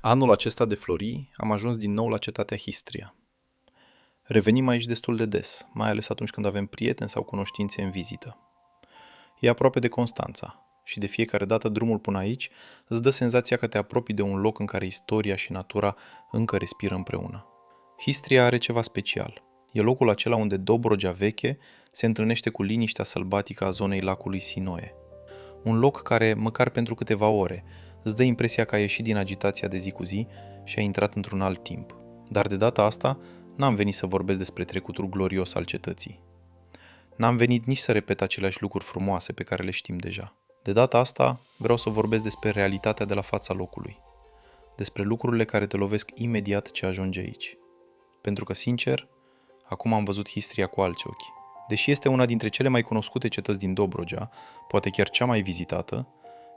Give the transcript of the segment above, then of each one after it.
Anul acesta de flori am ajuns din nou la cetatea Histria. Revenim aici destul de des, mai ales atunci când avem prieteni sau cunoștințe în vizită. E aproape de Constanța și de fiecare dată drumul până aici îți dă senzația că te apropii de un loc în care istoria și natura încă respiră împreună. Histria are ceva special. E locul acela unde Dobrogea veche se întâlnește cu liniștea sălbatică a zonei lacului Sinoe. Un loc care, măcar pentru câteva ore, îți dă impresia că ai ieșit din agitația de zi cu zi și ai intrat într-un alt timp. Dar de data asta, n-am venit să vorbesc despre trecutul glorios al cetății. N-am venit nici să repet aceleași lucruri frumoase pe care le știm deja. De data asta, vreau să vorbesc despre realitatea de la fața locului. Despre lucrurile care te lovesc imediat ce ajungi aici. Pentru că, sincer, acum am văzut Histria cu alți ochi. Deși este una dintre cele mai cunoscute cetăți din Dobrogea, poate chiar cea mai vizitată,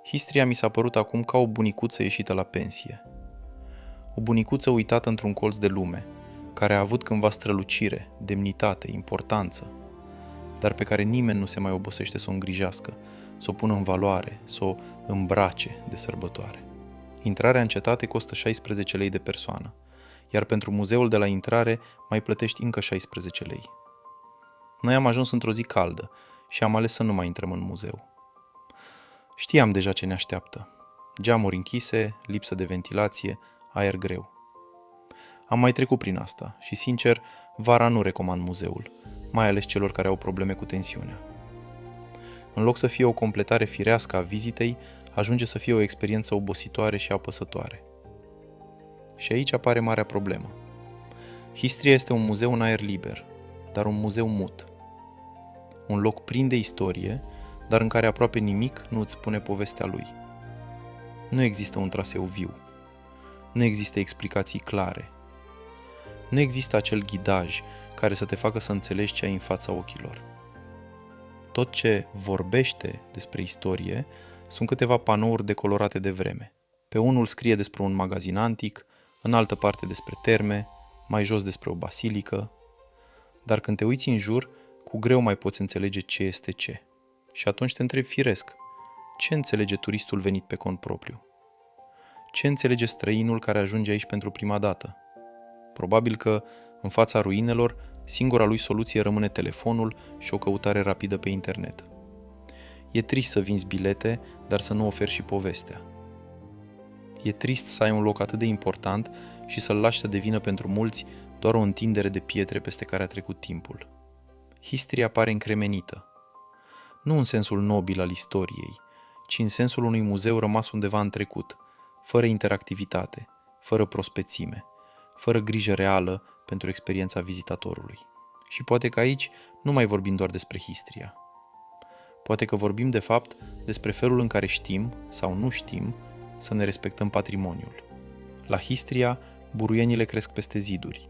Histria mi s-a părut acum ca o bunicuță ieșită la pensie. O bunicuță uitată într-un colț de lume, care a avut cândva strălucire, demnitate, importanță, dar pe care nimeni nu se mai obosește să o îngrijească, să o pună în valoare, să o îmbrace de sărbătoare. Intrarea în cetate costă 16 lei de persoană, iar pentru muzeul de la intrare mai plătești încă 16 lei. Noi am ajuns într-o zi caldă și am ales să nu mai intrăm în muzeu. Știam deja ce ne așteaptă. Geamuri închise, lipsă de ventilație, aer greu. Am mai trecut prin asta și, sincer, vara nu recomand muzeul, mai ales celor care au probleme cu tensiunea. În loc să fie o completare firească a vizitei, ajunge să fie o experiență obositoare și apăsătoare. Și aici apare marea problemă. Histria este un muzeu în aer liber, dar un muzeu mut. Un loc plin de istorie, dar în care aproape nimic nu îți spune povestea lui. Nu există un traseu viu. Nu există explicații clare. Nu există acel ghidaj care să te facă să înțelegi ce ai în fața ochilor. Tot ce vorbește despre istorie sunt câteva panouri decolorate de vreme. Pe unul scrie despre un magazin antic, în altă parte despre terme, mai jos despre o basilică, dar când te uiți în jur, cu greu mai poți înțelege ce este ce. Și atunci te întrebi firesc, ce înțelege turistul venit pe cont propriu? Ce înțelege străinul care ajunge aici pentru prima dată? Probabil că, în fața ruinelor, singura lui soluție rămâne telefonul și o căutare rapidă pe internet. E trist să vinzi bilete, dar să nu oferi și povestea. E trist să ai un loc atât de important și să-l lași să devină pentru mulți doar o întindere de pietre peste care a trecut timpul. Histria pare încremenită. Nu în sensul nobil al istoriei, ci în sensul unui muzeu rămas undeva în trecut, fără interactivitate, fără prospețime, fără grijă reală pentru experiența vizitatorului. Și poate că aici nu mai vorbim doar despre Histria. Poate că vorbim de fapt despre felul în care știm sau nu știm să ne respectăm patrimoniul. La Histria, buruienile cresc peste ziduri,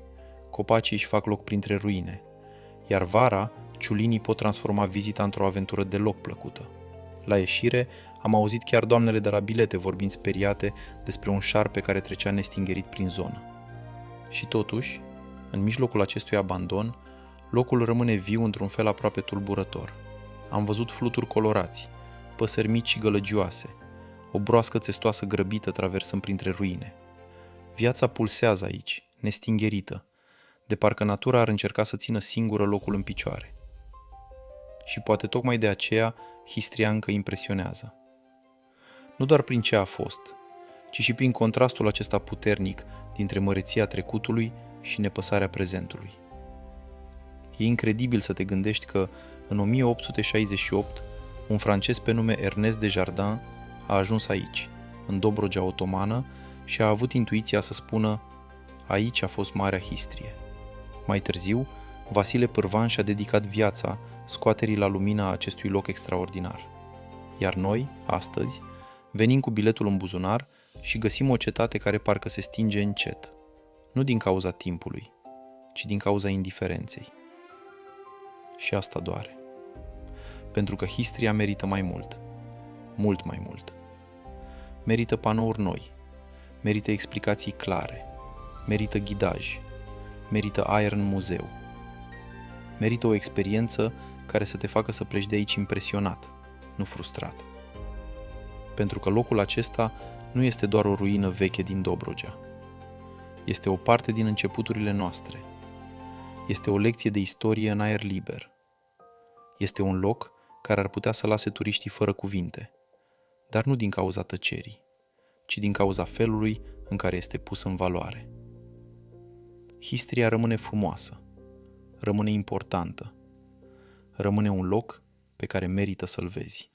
copacii își fac loc printre ruine, iar vara, ciulinii pot transforma vizita într-o aventură deloc plăcută. La ieșire, am auzit chiar doamnele de la bilete vorbind speriate despre un șarpe care trecea nestingerit prin zonă. Și totuși, în mijlocul acestui abandon, locul rămâne viu într-un fel aproape tulburător. Am văzut fluturi colorați, păsări mici și gălăgioase, o broască țestoasă grăbită traversând printre ruine. Viața pulsează aici, nestingerită, de parcă natura ar încerca să țină singură locul în picioare. Și poate tocmai de aceea Histria încă impresionează. Nu doar prin ce a fost, ci și prin contrastul acesta puternic dintre măreția trecutului și nepăsarea prezentului. E incredibil să te gândești că în 1868 un francez pe nume Ernest Desjardins a ajuns aici, în Dobrogea otomană, și a avut intuiția să spună: aici a fost Marea Histrie. Mai târziu, Vasile Pârvan și-a dedicat viața scoaterii la lumină a acestui loc extraordinar. Iar noi, astăzi, venim cu biletul în buzunar și găsim o cetate care parcă se stinge încet, nu din cauza timpului, ci din cauza indiferenței. Și asta doare. Pentru că Histria merită mai mult, mult mai mult. Merită panouri noi, merită explicații clare, merită ghidaj, merită aer în muzeu. Merită o experiență care să te facă să pleci de aici impresionat, nu frustrat. Pentru că locul acesta nu este doar o ruină veche din Dobrogea. Este o parte din începuturile noastre. Este o lecție de istorie în aer liber. Este un loc care ar putea să lase turiștii fără cuvinte, dar nu din cauza tăcerii, ci din cauza felului în care este pus în valoare. Histria rămâne frumoasă, rămâne importantă, rămâne un loc pe care merită să-l vezi.